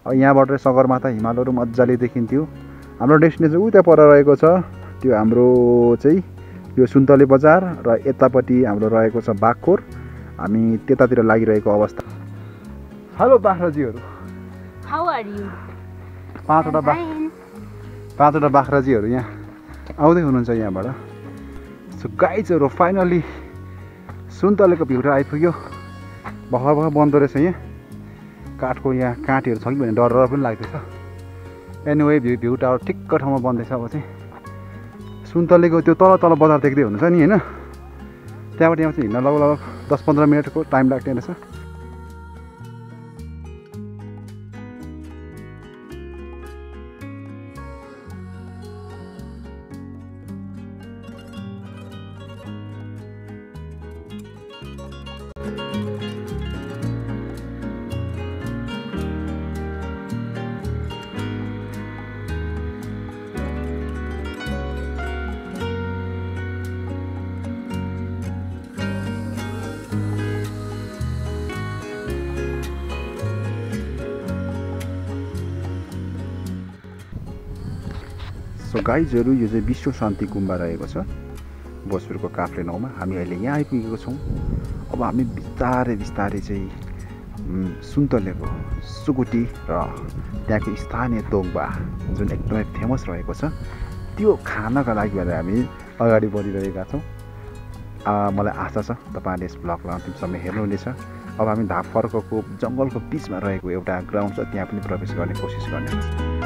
यहाँबाट सगरमाथा हिमालहरू मजाले देखिन्थ्यो। हाम्रो डेस्टिनेसन उता पर रहेको छ, त्यो हाम्रो चाहिँ यो सुन्तले बजार र यतापट्टि हाम्रो रहेको छ बागखोर। हामी त्यतातिर लागिरहेको अवस्था। हेलो बाख्राजीहरू, हाउ आर यु? पाँचवटा बाख्राजीहरू यहाँ आउँदै हुनुहुन्छ यहाँबाट। सो गाइजहरू फाइनली सुन्तलेको भ्यूटा आइपुग्यो। भर्खर बन्दो रहेछ यहाँ, काठको यहाँ काँटीहरू छ कि भने डर पनि लाग्दैछ। एनिवे भ्यू टावर ठिक्क ठाउँमा बन्दैछ। अब चाहिँ सुन्तलेको त्यो तल बजार देख्दै हुनुहुन्छ नि होइन, त्यहाँबाट यहाँ चाहिँ हिँड्न लगभग 10-15 मिनटको टाइम लाग्ने रहेछ। सो गाइजहरू यो चाहिँ विश्व शान्ति गुम्बा रहेको छ भोजपुरको काफ्ले 9 मा। हामी अहिले यहाँ आइपुगेको छौँ। अब हामी बिस्तारै चाहिँ सुन्तलेको सुकुटी र त्यहाँको स्थानीय तोङ्बा जुन एकदमै फेमस रहेको छ त्यो खानका लागि भनेर हामी अगाडि बढिरहेका छौँ। मलाई आशा छ तपाईँहरूले यस ब्लगलाई अन्तिमसम्म हेर्नुहुनेछ। अब हामी धापफर्कको जङ्गलको बिचमा रहेको एउटा ग्राउन्ड छ, त्यहाँ पनि प्रवेश गर्ने कोसिस गर्नेछौँ।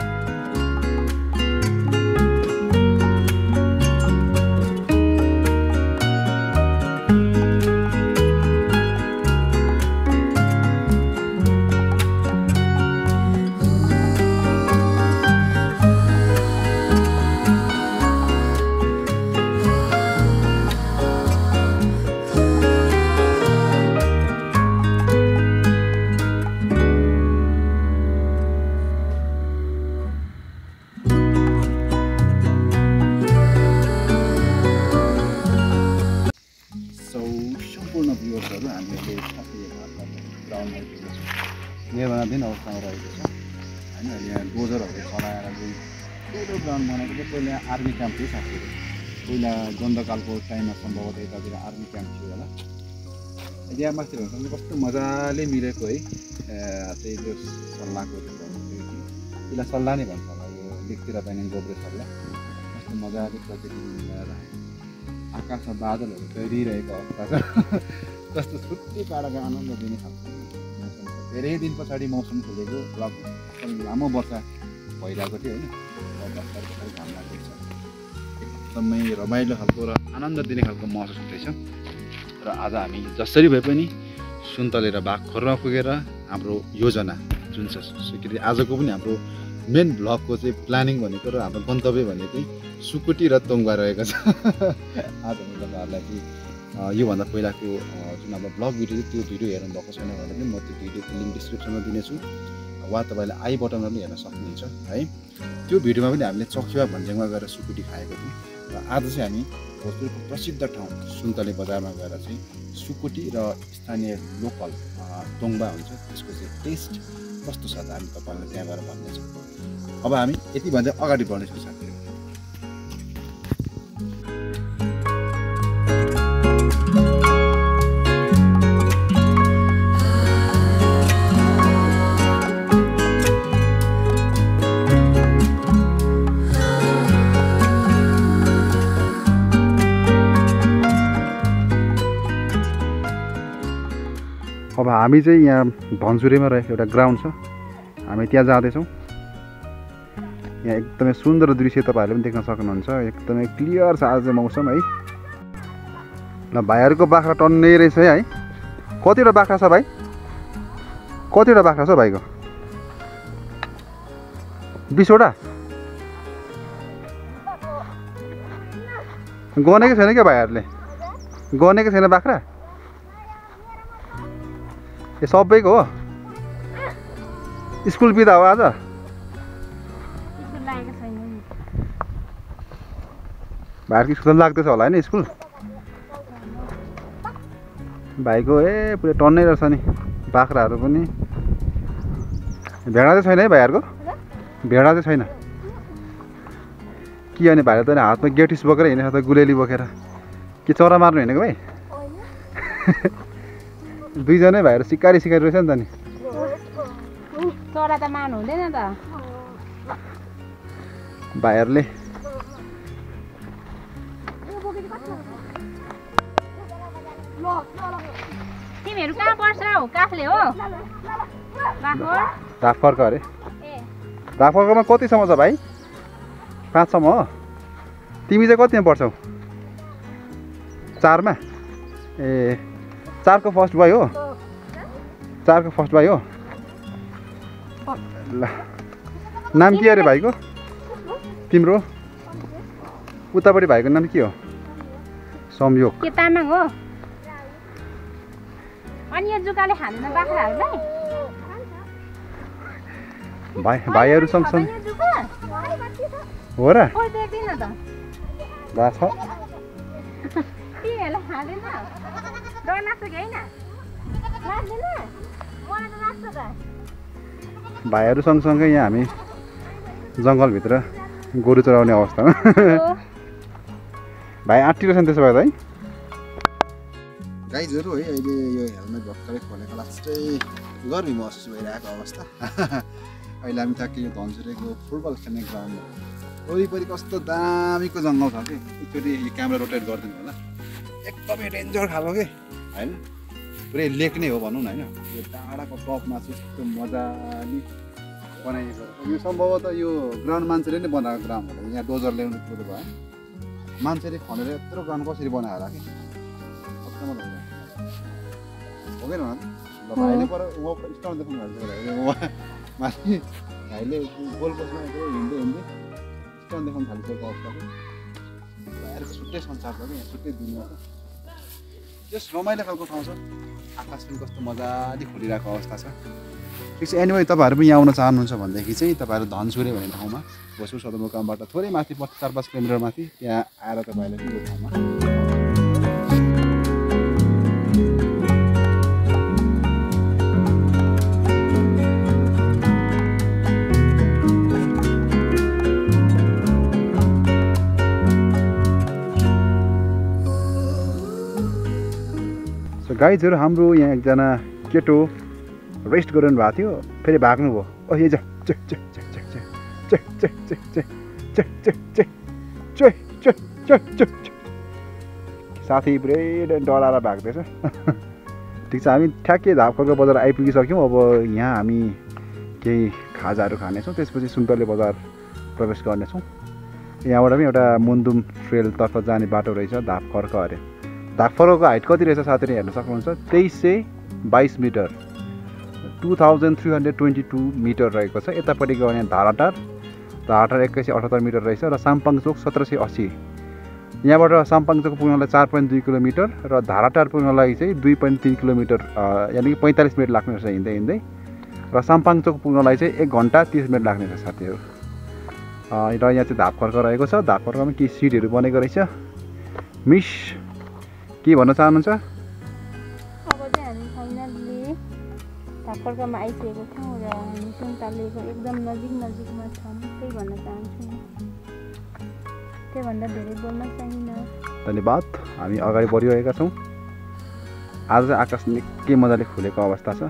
निर्माणाधीन अवस्थामा रहेको छ होइन। यहाँ डोजरहरू चलाएर चाहिँ ठुलो ग्राउन्ड बनाएको थियो। पहिला आर्मी क्याम्प थियो साथीहरू, पहिला द्वन्द्वकालको टाइममा सम्भवतः यतातिर आर्मी क्याम्प थियो होला। यहाँ माथि भन्नु कस्तो मजाले मिलेको है चाहिँ त्यो सल्लाहको त्यसलाई सल्लाह नै भन्छ होला, यो लेकतिर पाइने गोब्रे सल्लाह। कस्तो मजाले प्रकृति मिलाएर आकाशमा बादलहरू तैरिरहेको अवस्था छ। कस्तो छुट्टै पाराको आनन्द दिने खालको धेरै दिन पछाडि मौसम खुलेको, लामो वर्षा भइरहेको थियो होइन। घाम लाग्दैछ, एकदमै रमाइलो खालको र आनन्द दिने खालको महसुस हुँदैछ। र आज हामी जसरी भए पनि सुन्तले र बागखोरमा पुगेर हाम्रो योजना जुन छ स्वीकृति, आजको पनि हाम्रो मेन भ्लगको चाहिँ प्लानिङ भनेको र हाम्रो गन्तव्य भनेको सुकुटी र तोङ्बा रहेको छ। आज हामी तपाईँहरूलाई चाहिँ योभन्दा पहिलाको जुन हाम्रो ब्लग भिडियो त्यो भिडियो हेर्नु भएको छैन भने पनि म त्यो भिडियोको लिङ्क डिस्क्रिप्सनमा दिनेछु, वा तपाईँले आई बटनमा पनि हेर्न सक्नुहुन्छ है। त्यो भिडियोमा पनि हामीले चखुवा भन्ज्याङमा गएर सुकुटी खाएको थियौँ। र आज चाहिँ हामी भोजपुरको प्रसिद्ध ठाउँ सुन्तले बजारमा गएर चाहिँ सुकुटी र स्थानीय लोकल तोङ्बा हुन्छ त्यसको चाहिँ टेस्ट कस्तो छ त हामी तपाईँलाई त्यहाँ गएर भन्नेछौँ। अब हामी यति भन्दै अगाडि बढ्नेछौँ साथीहरू। अब हामी चाहिँ यहाँ भन्सुरेमा रहेको एउटा ग्राउन्ड छ, हामी त्यहाँ जाँदैछौँ। यहाँ एकदमै सुन्दर दृश्य तपाईँहरूले पनि देख्न सक्नुहुन्छ। एकदमै क्लियर छ आज मौसम है। ल भाइहरूको बाख्रा टन्नै रहेछ है। कतिवटा बाख्रा छ भाइ? कतिवटा बाख्रा छ भाइको? 20वटा? गनेको छैन क्या भाइहरूले? गनेको छैन बाख्रा? ए सबैको हो? स्कुल बिदा हो आज? भाइहरूको स्कुल लाग्दैछ होला होइन स्कुल? भाइको पुरै टन्नै रहेछ नि बाख्राहरू पनि। भेडा चाहिँ छैन है भाइहरूको भेडा चाहिँ छैन के अनि भाइले त हातमा गेटिस बोकेर हिँडेछ त गुलेली बोकेर के चरा मार्नु हिँडेको भाइ दुईजनै भाइहरू सिकारी रहेछ नि त नि चरा त मार्नु हुँदैन त भाइहरूले तिमीहरू कहाँ पर्छ हौ काफले हो धाफर्क अरे धाफर्कमा कतिसम्म छ भाइ 5 सम्म हो तिमी चाहिँ कतिमा पढ्छौ 4 मा ए 4 को फर्स्ट बोय हो 4 को फर्स्ट बोय हो ल नाम के अरे भाइको तिम्रो उतापट्टि भाइको नाम के हो संयोग के तामाङ हो अनि यो जुकाले खाँदैन बाख्राहरूलाई भाइहरू सँगसँगै हो र देख्दिन त ला छ तिमीहरूलाई खाँदैन डर लाग्छ कि होइन लाग्दैन मलाई त लाग्छ त भाइहरू सँगसँगै यहाँ हामी जङ्गलभित्र गोरु चराउने अवस्थामा भाइ आँटिरहेछ नि त्यसो भए त है गाइजहरू है अहिले यो हेलमेट भर्खरै खोलेको लास्टै गर्मी महसुस भइरहेको अवस्था अहिले हामी ठ्याक्कै यो धनसुरेको फुटबल खेल्ने ग्राउन्ड वरिपरि कस्तो दामीको जङ्गल छ कि एकचोटि यो क्यामेरा रोटेट गरिदिनु होला एकदमै डेन्जर खालको के होइन पुरै लेक नै हो भनौँ न होइन यो टाढाको टपमा चाहिँ यस्तो मजाले बनाइएको यो सम्भवतः यो ग्राउन्ड मान्छेले नै बनाएको ग्राउन्ड होला यहाँ डोजर ल्याउनु कुरो भयो मान्छेले खनेर यत्रो ग्राउन्ड कसरी बनायो होला कि हो कि ल भाइले पर स्टाउन देखाउनु भएको छ माथि भाइले गोल पोस्टमा हिँड्दै स्टाउन देखाउनु थालिसकेको अवस्थाको भाइहरूको छुट्टै संसार छ कि यहाँ छुट्टै दुनियाँ छ त्यस रमाइलो खालको ठाउँ छ आकाश पनि कस्तो मजाले खुलिरहेको अवस्था छ ठिक छ एनिवे तपाईँहरू पनि यहाँ आउन चाहनुहुन्छ भनेदेखि चाहिँ तपाईँहरू धनसुरे भन्ने ठाउँमा भोजपुर सदरमुकामबाट थोरै माथि 4-5 किलोमिटर माथि त्यहाँ आएर तपाईँहरूले त्यो ठाउँमा गाइजहरू हाम्रो यहाँ एकजना केटो रेस्ट गरिरहनु भएको थियो फेरि भाग्नु भयो ओहे साथी पुरै डराएर भाग्दैछ ठिक छ हामी ठ्याक्कै धापखर्क बजार आइपुगिसक्यौँ अब यहाँ हामी केही खाजाहरू खानेछौँ त्यसपछि सुन्तले बजार प्रवेश गर्नेछौँ यहाँबाट पनि एउटा मुन्दुम ट्रेलतर्फ जाने बाटो रहेछ धापखर्क अरे धापखर्कको हाइट कति रहेछ साथीले हेर्न सक्नुहुन्छ 2322 मिटर 2322 मिटर रहेको छ यतापट्टि गयो भने धाराटार 2178 मिटर रहेछ र साम्पाङचोक 1780 यहाँबाट साम्पाङचोक पुग्नलाई 4.2 किलोमिटर र धाराटार पुग्नलाई चाहिँ 2.3 किलोमिटर यानि कि 45 मिनट लाग्ने रहेछ हिँड्दै हिँड्दै र साम्पाङचोक पुग्नलाई चाहिँ 1 घन्टा 30 मिनट लाग्ने रहेछ साथीहरू र यहाँ चाहिँ धापखर्क रहेको छ धापखर्कमा केही सिटहरू बनेको रहेछ मिस के भन्न चाहनुहुन्छ अब चाहिँ हामी फाइनल्ली धापखर्कमा आइसकेको छौँ र हामी सुन्तलेको एकदम नजिकमा छौँ त्यही भन्न चाहन्छु त्योभन्दा धेरै बोल्न चाहिन्न धन्यवाद हामी अगाडि बढिरहेका छौँ आज चाहिँ आकाश निकै मजाले खुलेको अवस्था छ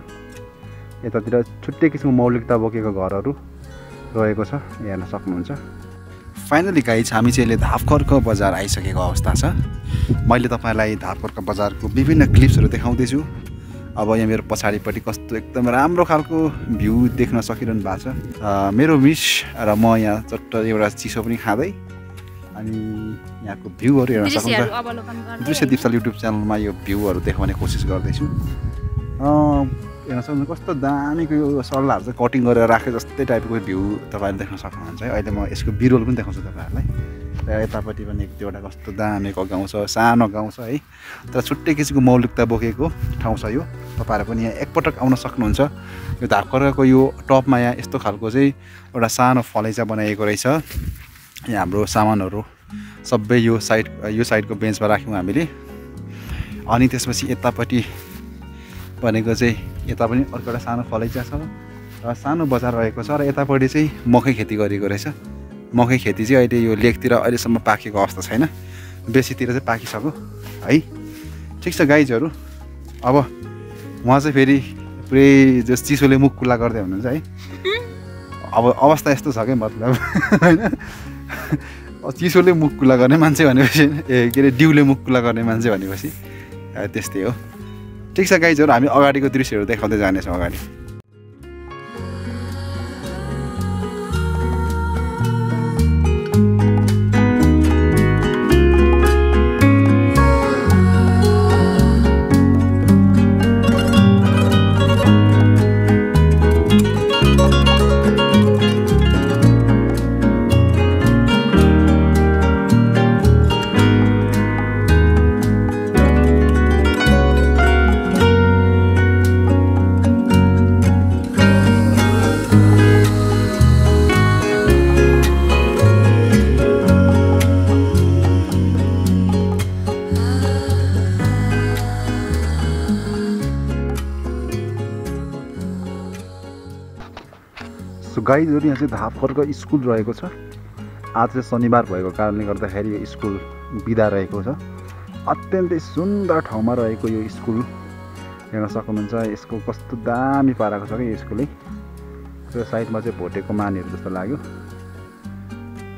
यतातिर छुट्टै किसिमको मौलिकता बोकेको घरहरू रहेको छ हेर्न सक्नुहुन्छ फाइनली गाइज हामी चाहिँ अहिले धापखर्क बजार आइसकेको अवस्था छ मैले तपाईँलाई धापखर्क बजारको विभिन्न क्लिप्सहरू देखाउँदैछु अब यहाँ मेरो पछाडिपट्टि कस्तो एकदम राम्रो खालको भ्यू देख्न सकिरहनु भएको छ मेरो मिस र म यहाँ चट्ट एउटा चिसो पनि खाँदै अनि यहाँको भ्यूहरू हेर्न सक्नुहुन्छ दृश्य दिप्सल युट्युब च्यानलमा यो भ्यूहरू देखाउने कोसिस गर्दैछु हेर्न सक्नुहुन्छ कस्तो दामीको यो सल्लाहहरू चाहिँ कटिङ गरेर राखे जस्तै टाइपको भ्यू तपाईँले देख्न सक्नुहुन्छ है अहिले म यसको बिरोल पनि देखाउँछु तपाईँहरूलाई र यतापट्टि पनि एक दुईवटा कस्तो दामीको गाउँ छ सानो गाउँ छ है तर छुट्टै किसिमको मौलिकता बोकेको ठाउँ छ यो तपाईँहरू पनि यहाँ एकपटक आउन सक्नुहुन्छ यो धापखर्कको यो टपमा यहाँ यस्तो खालको चाहिँ एउटा सानो फलैचा बनाइएको रहेछ यहाँ हाम्रो सामानहरू सबै यो साइडको बेन्चमा राख्यौँ हामीले अनि त्यसपछि यतापट्टि भनेको चाहिँ यता पनि अर्को एउटा सानो फलैचा छ र र सानो बजार रहेको छ र यतापट्टि चाहिँ मकै खेती गरेको रहेछ। मकै खेती चाहिँ अहिले यो लेकतिर अहिलेसम्म पाकेको अवस्था छैन, बेसीतिर चाहिँ पाकिसक्यो है। ठिक छ गाइजहरू, अब उहाँ चाहिँ फेरि पुरै जस चिसोले मुख खुल्ला गर्दै हुनुहुन्छ है। अब अवस्था यस्तो छ क्या, मतलब होइन, चिसोले मुख खुल्ला गर्ने मान्छे भनेपछि के अरे डिउले मुख खुल्ला गर्ने मान्छे भनेपछि त्यस्तै हो। ठिक छ गाइजहरू, हामी अगाडिको दृश्यहरू देखाउँदै जानेछौँ अगाडि। गाइजहरू यहाँ चाहिँ धापरको स्कुल रहेको छ। आज चाहिँ शनिबार भएको कारणले गर्दाखेरि यो स्कुल बिदा रहेको छ। अत्यन्तै सुन्दर ठाउँमा रहेको यो स्कुल हेर्न सक्नुहुन्छ। यसको कस्तो दामी पाराको छ क्या यो स्कुलै। त्यो साइडमा चाहिँ भोटेको मानेहरू जस्तो लाग्यो।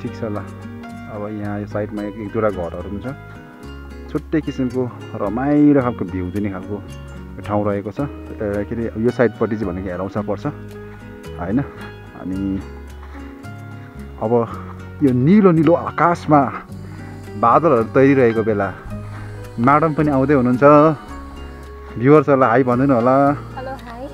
ठिक छ ल, अब यहाँ यो साइडमा एक दुईवटा घरहरू पनि छ। छुट्टै किसिमको रमाइलो खालको भ्यू दिने खालको ठाउँ रहेको छ। के अरे यो साइडपट्टि चाहिँ भनेको हेरौँसा पर्छ होइन। अनि अब यो निलो निलो आकाशमा बादलहरू तैरिरहेको बेला म्याडम पनि आउँदै हुनुहुन्छ। भ्युअर्सहरूलाई हाई भनिदिनु होला। Hello hi.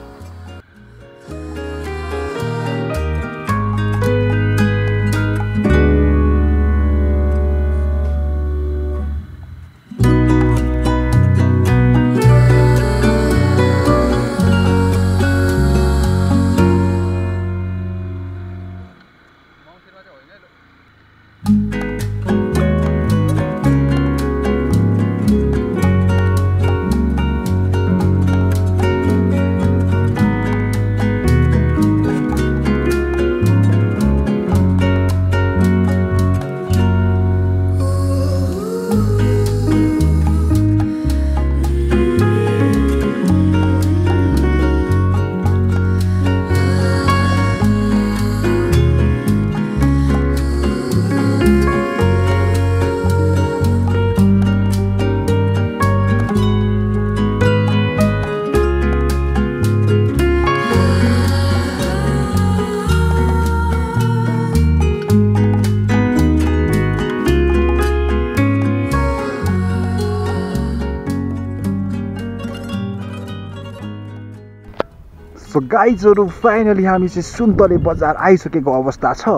सो गाइजहरू फाइनली हामी चाहिँ सुन्तले बजार आइसकेको अवस्था छ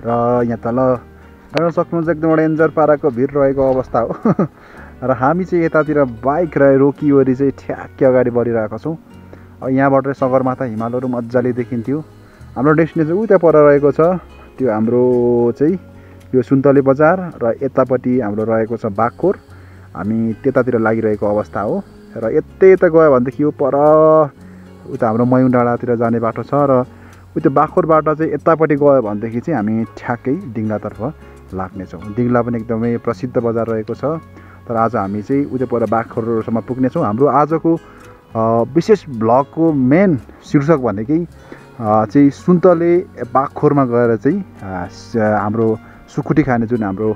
र यहाँ तल हेर्न सक्नुहुन्छ एकदम डेन्जर पाराको भिड रहेको अवस्था हो। र हामी चाहिँ यतातिर बाइक रोकिवरी चाहिँ ठ्याक्कै अगाडि बढिरहेका छौँ। यहाँबाट सगरमाथा हिमालहरू मजाले देखिन्थ्यो। हाम्रो डेस्टिनेसन उता पर रहेको छ, त्यो हाम्रो चाहिँ यो सुन्तले बजार र यतापट्टि हाम्रो रहेको छ बागखोर। हामी त्यतातिर लागिरहेको अवस्था हो र यतै गयो भनेदेखि यो पर उता हाम्रो मयुङ डाँडातिर जाने बाटो छ र उता बागखोरबाट चाहिँ यतापट्टि गयो भनेदेखि चाहिँ हामी ठ्याक्कै दिङ्लातर्फ लाग्नेछौँ। दिङ्ला पनि एकदमै प्रसिद्ध बजार रहेको छ। तर आज हामी चाहिँ उता पर बागखोरसम्म पुग्नेछौँ। हाम्रो आजको विशेष भ्लगको मेन शीर्षक भनेकै चाहिँ सुन्तले बागखोरमा गएर चाहिँ हाम्रो सुकुटी खाने जुन हाम्रो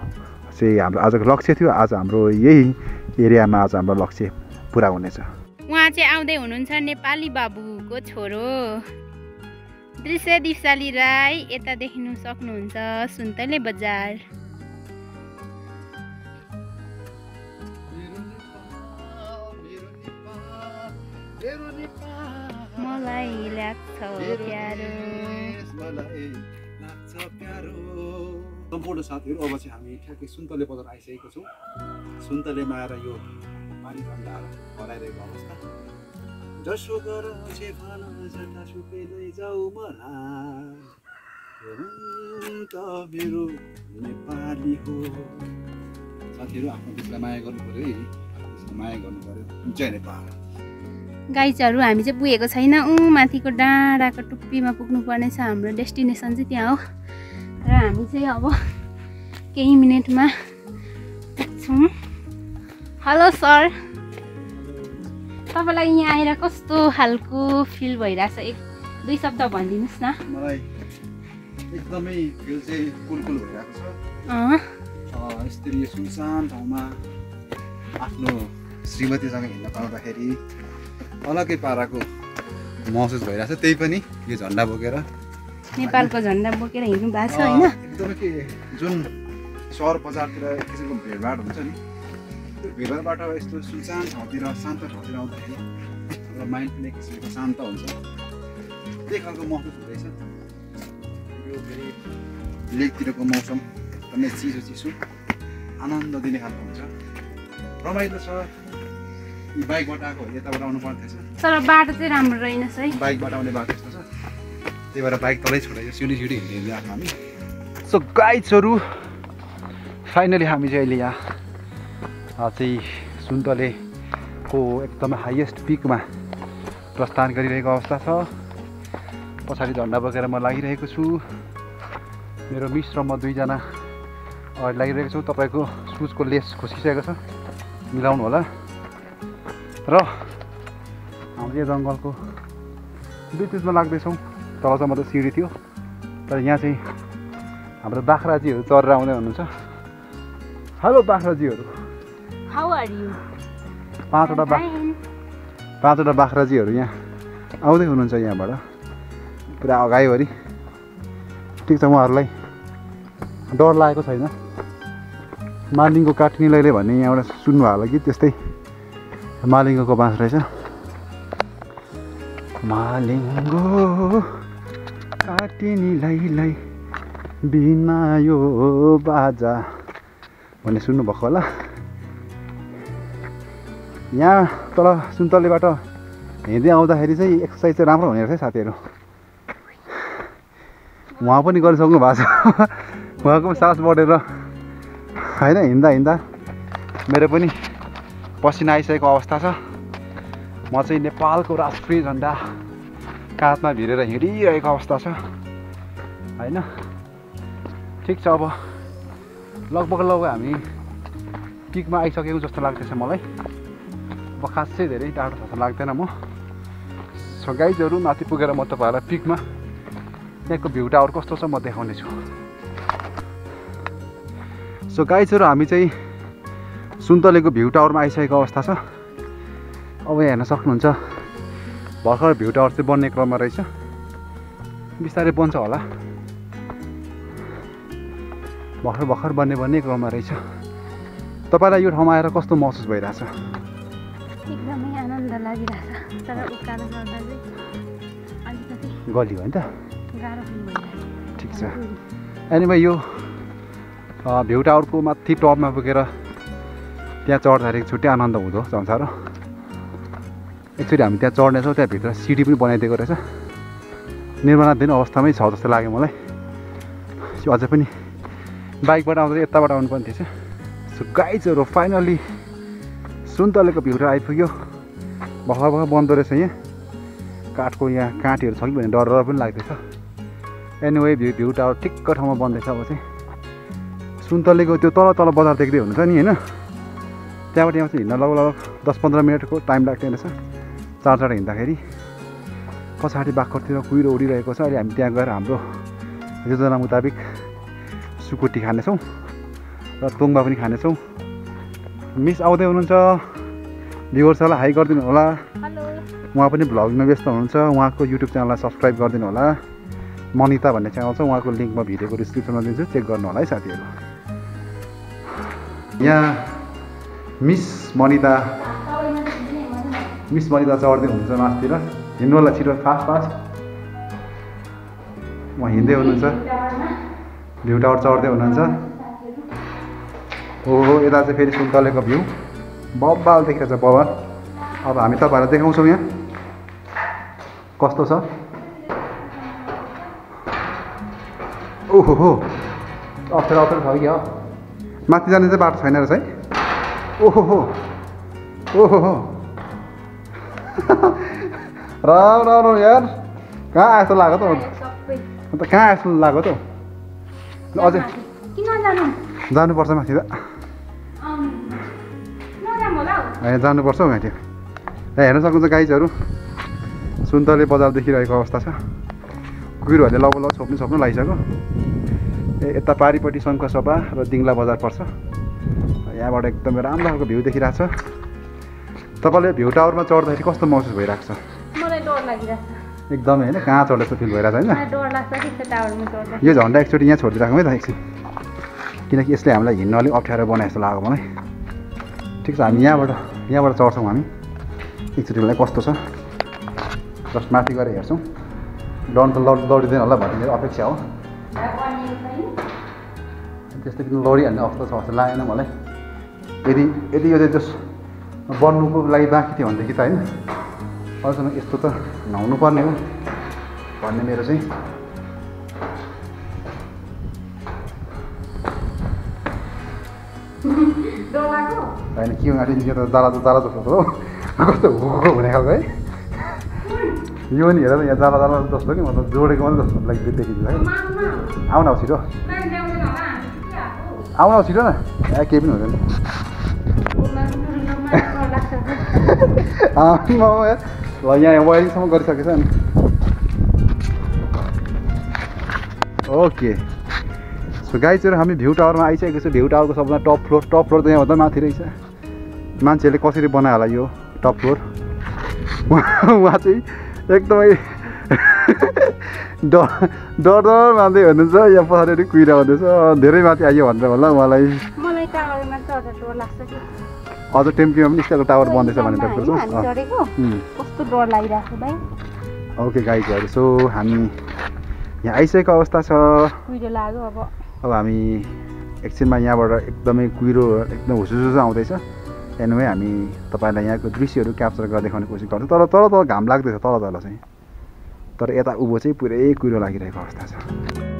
आजको लक्ष्य थियो, आज हाम्रो यही एरियामा आज हाम्रो लक्ष्य पुरा हुनेछ। उहाँ चाहिँ आउँदै हुनुहुन्छ नेपाली बाबुको छोरो दृश्य दिशाली राई। यता देख्नु सक्नुहुन्छ सुन्तले बजार। मलाई लाग्छ प्यारो। सम्पूर्ण साथीहरू, अब चाहिँ हामी ठ्याक्कै सुन्तले बजार आइसकेको छौँ। सुन्तलेमा आएर यो पानी भण्डार हराइरहेको अवस्था। जसो गर जता सुकै जाऊ मलाई त मेरो नेपाली हो। साथीहरू आफ्नो देशलाई माया गर्नु पऱ्यो है, आफ्नो देशलाई माया गर्नु पऱ्यो। जय नेपाल। गाइजहरू हामी चाहिँ पुगेको छैन। माथिको डाँडाको टुप्पीमा पुग्नुपर्ने छ। हाम्रो डेस्टिनेसन चाहिँ त्यहाँ हो र हामी चाहिँ अब केही मिनेटमा पुग्छौँ। हेलो सर, तपाईँलाई यहाँ आएर कस्तो खालको फिल भइरहेछ? 1-2 शब्द भनिदिनुहोस् न। मलाई एकदमै फिल चाहिँ कुलकुल भइरहेको छ। यसरी सुनसान ठाउँमा आफ्नो श्रीमतीसँग हिँड्न पाउँदाखेरि अलग्गै पाराको महसुस भइरहेछ। त्यही पनि यो झन्डा बोकेर, नेपालको झन्डा बोकेर हिँड्नु भएको छ होइन? एकदमै के जुन सहर बजारतिर एक किसिमको भिडभाड हुन्छ नि, त्यो भिडभाडबाट यस्तो सुनसान ठाउँतिर, शान्त ठाउँतिर आउँदाखेरि हाम्रो माइन्ड पनि एक किसिमको शान्त हुन्छ। त्यही खालको महसुस हुँदैछ। यो फेरि लेकतिरको मौसम एकदमै चिसो चिसो आनन्द दिने खालको हुन्छ। रमाइलो छ। यी बाइकबाट आएको यताबाट आउनु पर्ने थिएछ, तर बाटो चाहिँ राम्रो रहेनछ है। बाइकबाट आउने बाटो यस्तो छ, त्यही भएर बाइक तलै छोडाइयो। सिडी सिडी हिँड्दै आएको हामी। सो गाइड्सहरू, फाइनली हामी चाहिँ अहिले यहाँ चाहिँ सुन्तलेको एकदमै हाइएस्ट पिकमा प्रस्थान गरिरहेको अवस्था छ। पछाडि झन्डा बोकेर म लागिरहेको छु। मेरो मिस र म 2 जना अगाडि लागिरहेको छु। तपाईँको सुजको लेस खोसिसकेको छ, मिलाउनु होला। र हाम्रो यो जङ्गलको बिचमा लाग्दैछौँ। तलसम्म त सिडी थियो, तर यहाँ चाहिँ हाम्रो बाख्राजीहरू चरेर आउँदै हुनुहुन्छ। हेलो बाख्राजीहरू, हाउ आर यु? 5वटा बाख्राजीहरू यहाँ आउँदै हुनुहुन्छ यहाँबाट पुरा अगाइवरि। ठिक छ, उहाँहरूलाई डर लागेको छैन। मालिङको काटिनी लैले भन्ने यहाँबाट सुन्नु होला कि, त्यस्तै मालिङ्गोको बाँस रहेछ। मालिङ्गो काटिनी लैलै बिना यो बाजा भन्ने सुन्नुभएको होला। यहाँ तल सुन्तलेबाट हिँड्दै आउँदाखेरि चाहिँ एक्सर्साइज चाहिँ राम्रो हुने रहेछ साथीहरू। उहाँ पनि गरिसक्नु भएको छ। उहाँको पनि सास बढेर होइन हिँड्दा हिँड्दा मेरो पनि पसिना आइसकेको अवस्था छ। म चाहिँ नेपालको राष्ट्रिय झन्डा काँधमा भिरेर हिँडिरहेको अवस्था छ होइन। ठिक छ, अब लगभग हामी पिकमा आइसकेको जस्तो लाग्दैछ मलाई। अब खासै धेरै टाढो जस्तो लाग्दैन म। सो गाइजहरू, माथि पुगेर म तपाईँहरूलाई पिकमा त्यहाँको भ्यू टावर कस्तो छ म देखाउने छु। सो गाइजहरू, हामी चाहिँ सुन्तलेको भ्यू टावरमा आइसकेको अवस्था छ। अब हेर्न सक्नुहुन्छ भर्खर भ्यू टावर चाहिँ बन्ने क्रममा रहेछ। बिस्तारै बन्छ होला, भर्खर बन्ने क्रममा रहेछ। तपाईँलाई यो ठाउँमा आएर कस्तो महसुस भइरहेछ? एकदमै आनन्द लागिरहेछ, तर उकालो गर्दा चाहिँ अलिकति गली हो नि त, गाह्रो पनि भइरहेछ। ठिक छ। एनिवे यो भ्यू टावरको माथि टपमा पुगेर त्यहाँ चढ्दाखेरि छुट्टै आनन्द हुँदो संसार। एक्चुअली हामी त्यहाँ चढ्नेछौँ, त्यहाँभित्र सिडी पनि बनाइदिएको रहेछ। निर्माणाधीन अवस्थामै छ जस्तो लाग्यो मलाई। अझै पनि बाइकबाट आउँदा यताबाट आउनुपर्ने थिएछ। सो गाइजहरू, फाइनली सुन्तलेको भ्यू टावर आइपुग्यो। भर्खर बन्दो रहेछ यहाँ। काठको यहाँ काँटीहरू छ कि भन्ने डर पनि लाग्दैछ। एनिवे भ्यू टावर ठिक्क ठाउँमा बन्दैछ। अब चाहिँ सुन्तलेको त्यो तल बजार देख्दै हुनुहुन्छ नि होइन, त्यहाँबाट यहाँ चाहिँ हिँड्न लगभग 10-15 मिनटको टाइम लाग्दैन रहेछ चाँडो हिँड्दाखेरि। पछाडि बाख्रातिर कुहिरो उडिरहेको छ। अहिले हामी त्यहाँ गएर हाम्रो योजना मुताबिक सुकुटी खानेछौँ र तोङ्बा पनि खानेछौँ। मिस आउँदै हुनुहुन्छ, भ्युवर्सहरूलाई हाई गरिदिनु होला। उहाँ पनि भ्लगिङमा व्यस्त हुनुहुन्छ। उहाँको युट्युब च्यानललाई सब्सक्राइब गरिदिनु होला। मनिता भन्ने च्यानल छ, उहाँको लिङ्क म भिडियोको डिस्क्रिप्सनमा दिन्छु, चेक गर्नु होला है साथीहरू। यहाँ मिस मनिता चढ्दै हुनुहुन्छ माथितिर। हिँड्नु होला छिटो, फास्ट। उहाँ हिँड्दै हुनुहुन्छ, भ्यू टावर चढ्दै हुनुहुन्छ। ओहो, यता चाहिँ फेरि सुन्तलेको भ्यू बब्बाल देखेको छ, बब्बाल। अब हामी तपाईँहरूलाई देखाउँछौँ यहाँ कस्तो छ। ओहो, अप्ठ्यारो छ कि माथि जाने चाहिँ बाटो छैन रहेछ है। ओहो राम राम राम यार कहाँ आएछ लाग्यो त सबै अन्त कहाँ आएछ लाग्यो त अझै किन जानु जानुपर्छ माथि त नजाम होला हौ यहाँ जानुपर्छ हौ माथि यहाँ हेर्न सक्नुहुन्छ गाइजहरू सुन्तले बजार देखिरहेको अवस्था छ कुहिरोहरूले लगभग छोप्नु छोप्नु लागिसक्यो यता पारिपट्टि शङ्खसभा र दिङ्ला बजार पर्छ यहाँबाट एकदमै राम्रो खालको भ्यू देखिरहेको छ तपाईँले भ्यू टावरमा चढ्दाखेरि कस्तो महसुस भइरहेको छ मलाई डर लागिरहेछ एकदमै होइन कहाँ चढेको जस्तो फिल भइरहेको छ होइन मलाई डर लाग्छ कि त्यो टावरमा चढ्दा यो झन्डा एकचोटि यहाँ छोडिदिइराखौँ है त एकछिन किनकि यसले हामीलाई हिँड्न अलिक अप्ठ्यारो बनाए जस्तो लाग्यो मलाई ठिक छ हामी यहाँबाट चढ्छौँ हामी एकचोटिलाई कस्तो छ जस्ट माथि गएर हेर्छौँ डर त लडिँदैन होला भन्ने मेरो अपेक्षा हो त्यस्तो किन लडिहाल्ने अवस्था छ जस्तो लागेन मलाई यदि यो चाहिँ जस बन्नुको लागि बाँकी थियो भनेदेखि त होइन अहिलेसम्म यस्तो त नहुनु पर्ने हो भन्ने मेरो चाहिँ होइन के हो गाडी यो त जाला जस्तो हो कस्तो हुको हुने खालको है यो नि हेर यहाँ जाला जस्तो कि मतलब जोडेको मात्रै जस्तो लागि देखिन्छ है आउन हौ छिटो आउन हौ छिटो न केही पनि हुँदैन ल यहाँ वायरिङसम्म गरिसकेछ नि ओके सो गाइजहरू हामी भ्यू टावरमा आइसकेको छ भ्यू टावरको सबभन्दा टप फ्लोर त यहाँभन्दा माथि रहेछ मान्छेहरूले कसरी बनायो होला यो टप फ्लोर उहाँ चाहिँ एकदमै डर मान्दै हुनुहुन्छ यहाँ पछाडि कुहिरा हुँदैछ धेरै माथि आइयो भनेर होला उहाँलाई अझ टेम्पीमा पनि स्टाइलको टावर बन्दैछ भने कस्तो डर लागिरहेको भाइ ओके गाइजहरू सो हामी यहाँ आइसकेको अवस्था छ कुहिरो लाग्यो अब हामी एकछिनमा यहाँबाट एकदमै कुहिरो एकदम हुसुसुसु आउँदैछ एनिवे हामी तपाईँलाई यहाँको दृश्यहरू क्याप्चर गरेर देखाउने कोसिस गर्छौँ तर घाम लाग्दैछ तल चाहिँ तर यता उँभो चाहिँ पुरै कुहिरो लागिरहेको अवस्था छ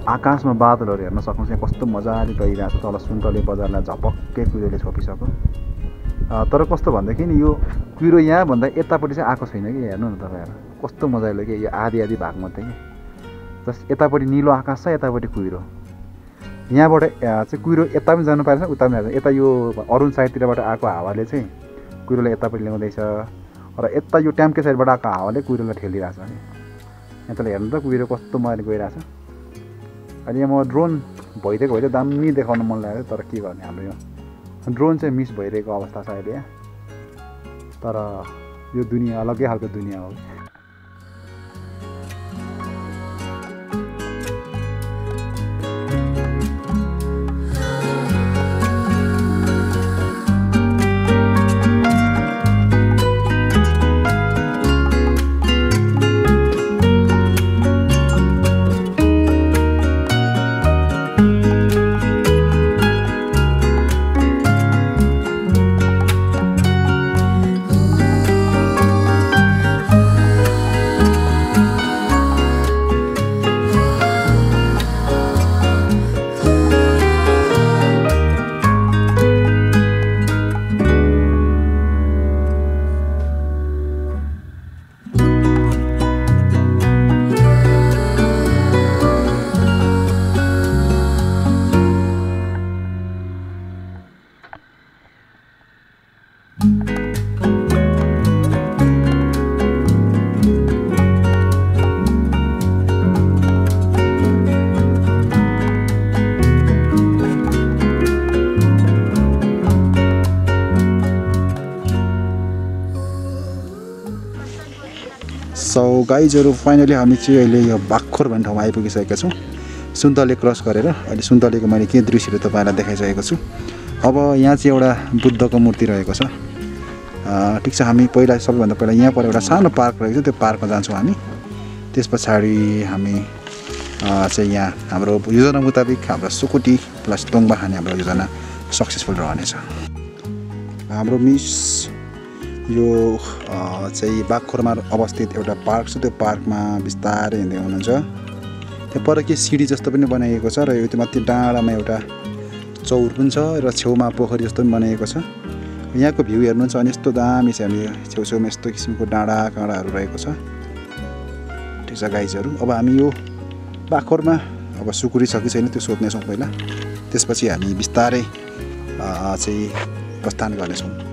आकाशमा बादलहरू हेर्न सक्नुहुन्छ यहाँ कस्तो मजाले गइरहेको छ तल सुन्तले बजारलाई झपक्कै कुहिरोले छोपिसक्यो तर कस्तो भन्दाखेरि नि यो कुहिरो यहाँभन्दा यतापट्टि चाहिँ आएको छैन कि हेर्नु न तपाईँहरू कस्तो मजाले कि यो आधी भाग मात्रै कि जस्ट यतापट्टि निलो आकाश छ यतापट्टि कुहिरो यहाँबाट चाहिँ कुहिरो यता पनि जानु पाएन उता पनि जान्छ यता यो अरुण साइडतिरबाट आएको हावाले चाहिँ कुहिरोलाई यतापट्टि ल्याउँदैछ र यता यो ट्याम्के साइडबाट आएको हावाले कुहिरोलाई ठेलिरहेछ नि यहाँ तल हेर्नु त कुहिरो कस्तो मजाले गइरहेछ अनि यहाँ म ड्रोन भइदिएको दामी देखाउन मन लाग्यो तर के गर्ने हाम्रो यो ड्रोन चाहिँ मिस भइरहेको अवस्था छ अहिले यहाँ तर यो दुनियाँ अलग्गै खालको दुनियाँ हो सो गाइजहरू फाइनली हामी चाहिँ अहिले यो बाख्खोर भन्ने ठाउँमा आइपुगिसकेका छौँ। सुन्तले क्रस गरेर अहिले सुन्तलेको मैले के दृश्यहरू तपाईँलाई देखाइसकेको छु। अब यहाँ चाहिँ एउटा बुद्धको मूर्ति रहेको छ। ठिक छ, हामी पहिला सबैभन्दा पहिला यहाँ पर एउटा सानो पार्क रहेको छ, त्यो पार्कमा जान्छौँ हामी। त्यस पछाडि हामी चाहिँ यहाँ हाम्रो योजना मुताबिक हाम्रो सुकुटी प्लस तोङ्बा खाने हाम्रो योजना सक्सेसफुल रहनेछ। हाम्रो मिस यो चाहिँ बाख्खोरमा अवस्थित एउटा पार्क छ, त्यो पार्कमा बिस्तारै हिँड्दै हुनुहुन्छ। त्यहाँ पर के सिडी जस्तो पनि बनाइएको छ र यो माथि डाँडामा एउटा चौर पनि छ र छेउमा पोखरी जस्तो पनि बनाइएको छ। यहाँको भ्यू हेर्नुहुन्छ भने यस्तो दामी छ, हामी छेउछेउमा यस्तो किसिमको डाँडा काँडाहरू रहेको छ। ठिक छ गाइजहरू, अब हामी यो बाख्खोरमा अब सुकुटी छ कि छैन त्यो सोध्नेछौँ पहिला, त्यसपछि हामी बिस्तारै चाहिँ प्रस्थान गर्नेछौँ।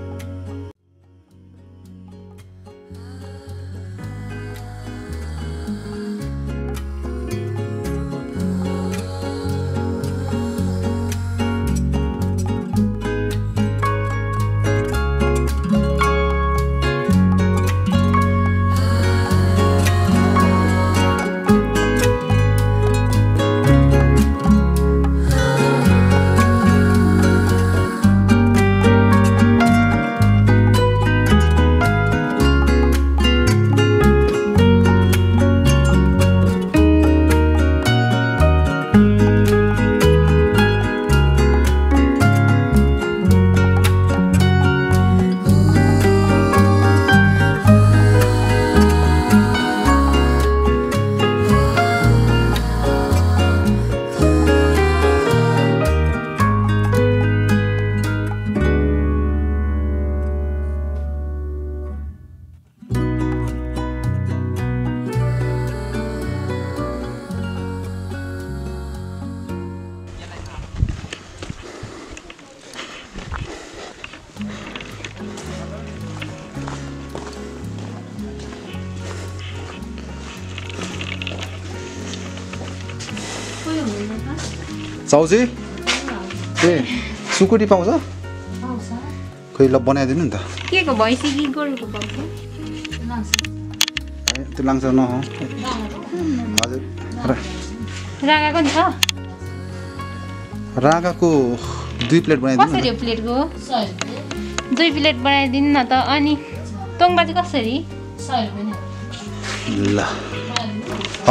चाउजी ए सुकुटी पाउँछ? खोइ ल बनाइदिनु नि त। के को भैँसी कि गोरुको पाउँछ? त्यो लान्छ न हजुर। रागाको नि छ? रागाको 2 प्लेट बनाइदिनु। कसरी हो प्लेटको? 2 प्लेट बनाइदिनु न त। अनि तोङ्बा चाहिँ कसरी? 100 रुपैयाँ। ल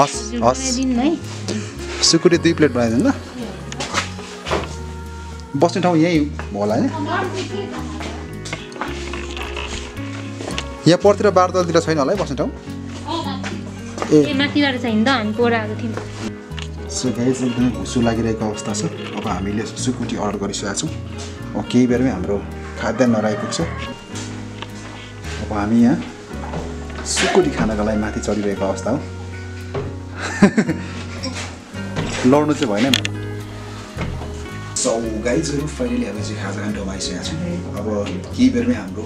हस् हस्, बनाइदिनु है। सुकुटी 2 प्लेट बनाइदिनु ल। बस्ने ठाउँ यहीँ होला है? यहाँ परतिर बारदलतिर छैन होला है बस्ने ठाउँ? ए माथिबाट छैन त, हामी पर आएको थियौँ। सो गाइस एकदमै हुसु लागिरहेको अवस्था छ। अब हामीले सुकुटी अर्डर गरिसकेका छौँ। अब केही बेरमै हाम्रो खाद्यान्न नआइपुग्छ। अब हामी यहाँ सुकुटी खानको लागि माथि चढिरहेको अवस्था हो। लड्नु चाहिँ भएन नि। सो गाइजहरू फाइनली हामी चाहिँ खाजा खाने ठाउँमा आइसकेका छौँ। अब केही बेरमै हाम्रो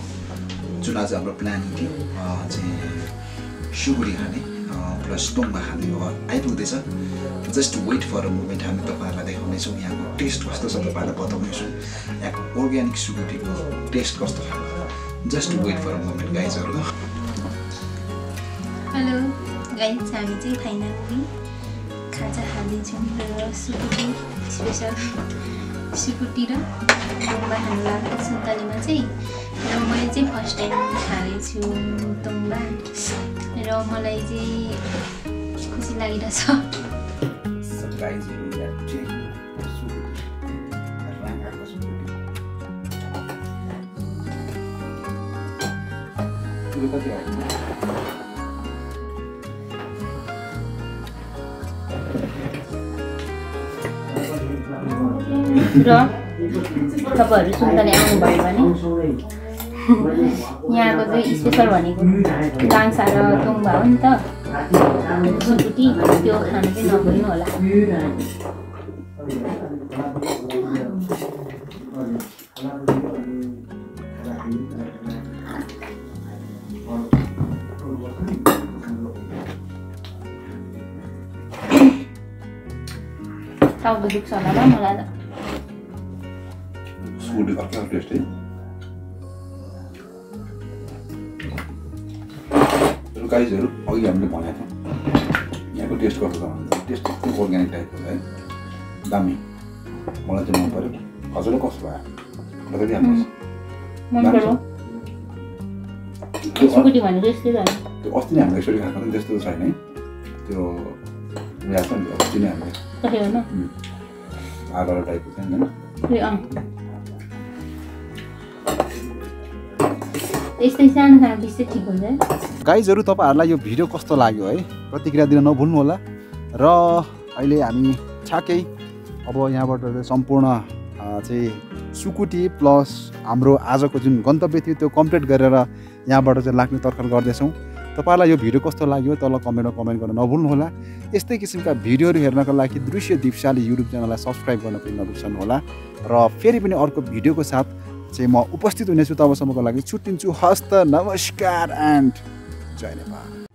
जुन आज हाम्रो प्लानिङ थियो चाहिँ सुकुटी खाने प्लस तोङ्बा खाने अब आइपुग्दैछ। Just wait for a moment, हामी तपाईँहरूलाई देखाउनेछौँ यहाँको टेस्ट कस्तो छ, तपाईँहरूलाई बताउनेछौँ यहाँको अर्ग्यानिक सुकुटीको टेस्ट कस्तो छ। Just wait for a moment गाइजहरू। हेलो गाइज, हामी चाहिँ थाइनापुरी खाजा खाँदैछौँ र सुकुटी स्पेसल सुकुटी र तोङ्बा खानु लाग्यो सुन्तलेमा चाहिँ। र मैले चाहिँ फर्स्ट टाइम खाँदैछु तोङ्बा र मलाई चाहिँ खुसी लागिरहेछ। र तपाईँहरू सुन्तले आउनुभयो भने यहाँको चाहिँ स्पेसल भनेको लाङ्सा र तोङ्बा हो नि त, सुकुटी, त्यो खानु चाहिँ नभुल्नु होला। टाउको दुख्छ होला ल मलाई त। सुकुटी अर्कै टेस्ट है। गाइजहरू अघि हामीले भनेको थियौँ यहाँको टेस्ट कस्तो छ भने टेस्ट एकदम अर्ग्यानिक टाइपको है दामी मलाई चाहिँ मन पऱ्यो हजुरलाई कस्तो भयो बताइदिइ हाल्नुहोस् त्यो अस्ति नै हामीले एकचोटि खाएको पनि त्यस्तो छैन है त्यो उयो छ नि अस्ति नै हामीले आधा टाइपको छ नि यस्तै सानो सानो डिस चाहिँ ठिक हुन्छ गाइजहरू तपाईँहरूलाई यो भिडियो कस्तो लाग्यो है प्रतिक्रिया दिन नभुल्नु होला र अहिले हामी छाकै अब यहाँबाट सम्पूर्ण चाहिँ सुकुटी प्लस हाम्रो आजको जुन गन्तव्य थियो त्यो कम्प्लिट गरेर यहाँबाट चाहिँ लाग्ने तर्खर गर्दैछौँ तपाईँहरूलाई यो भिडियो कस्तो लाग्यो तल कमेन्टमा कमेन्ट गर्न नभुल्नु होला यस्तै किसिमका भिडियोहरू हेर्नको लागि दृश्य दिपशाली युट्युब च्यानललाई सब्सक्राइब गर्न पनि नबिर्सनु होला र फेरि पनि अर्को भिडियोको साथ चाहिँ म उपस्थित हुनेछु तबसम्मको लागि छुट्टिन्छु हस्त नमस्कार एन्ड जय नेपाल।